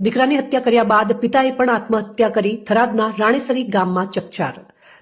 દીકરાની હત્યા કર્યા બાદ પિતાએ પણ આત્મહત્યા કરી થરાદના રાણેસરી ગામમાં ચકચાર.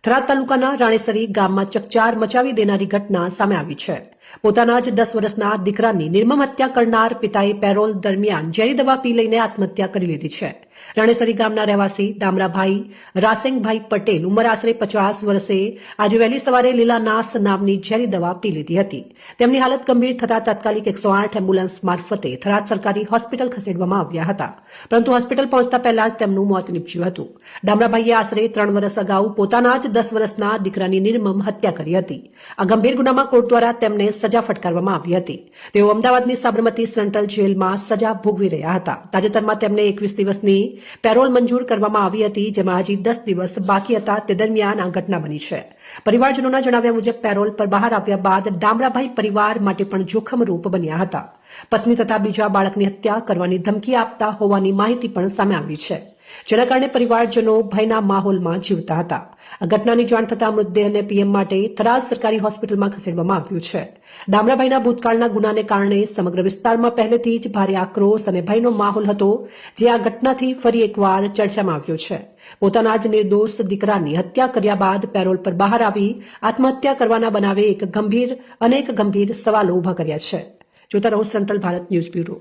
થરાદ તાલુકાના રાણેસરી ગામમાં ચકચાર મચાવી દેનારી ઘટના સામે આવી છે. પોતાના જ 10 વર્ષના દીકરાની નિર્મમ હત્યા કરનાર પિતાએ પેરોલ દરમિયાન ઝેરી દવા પી લઈને આત્મહત્યા કરી લીધી છે. રાણેસરી ગામના રહેવાસી ડામરાભાઈ રાસિંગભાઈ પટેલ ઉંમર આશરે 50 વર્ષે આજે વહેલી સવારે લીલા નાસ નામની ઝેરી દવા પી લીધી હતી. તેમની હાલત ગંભીર થતા તાત્કાલિક 108 એમ્બ્યુલન્સ મારફતે થરાદ સરકારી હોસ્પિટલ ખસેડવામાં આવ્યા હતા, પરંતુ હોસ્પિટલ પહોંચતા પહેલા જ તેમનું મોત નીપજ્યું હતું. ડામરાભાઈએ આશરે 3 વર્ષ અગાઉ પોતાના જ 10 વર્ષના દીકરાની નિર્મમ હત્યા કરી હતી. આ ગંભીર ગુનામાં કોર્ટ દ્વારા તેમને સજા ફટકારવામાં આવી હતી. તેઓ અમદાવાદની સાબરમતી સેન્ટ્રલ જેલમાં સજા ભોગવી રહ્યા હતા. તાજેતરમાં તેમને 21 દિવસની પેરોલ મંજૂર કરવામાં આવી હતી, જેમાં હજી 10 દિવસ બાકી હતા. તે દરમિયાન આ ઘટના બની છે. પરિવારજનોના જણાવ્યા મુજબ પેરોલ પર બહાર આવ્યા બાદ ડામરાભાઈ પરિવાર માટે પણ જોખમરૂપ બન્યા હતા. પત્ની તથા બીજા બાળકની હત્યા કરવાની ધમકી આપતા હોવાની માહિતી પણ સામે આવી છે, જેના કારણે પરિવારજનો ભયના માહોલમાં જીવતા હતા. આ ઘટનાની જાણ થતાં મૃતદેહને પીએમ માટે થરાદ સરકારી હોસ્પિટલમાં ખસેડવામાં આવ્યું છે. ડામરાભાઈના ભૂતકાળના ગુનાને કારણે સમગ્ર વિસ્તારમાં પહેલેથી જ ભારે આક્રોશ અને ભયનો માહોલ હતો, જે આ ઘટનાથી ફરી એકવાર ચર્ચામાં આવ્યો છે. પોતાના જ નિર્દોષ દીકરાની હત્યા કર્યા બાદ પેરોલ પર બહાર આવી આત્મહત્યા કરવાના બનાવે અનેક ગંભીર સવાલો ઉભા કર્યા છે. જોતા રહો સેન્ટ્રલ ભારત ન્યૂઝ બ્યુરો.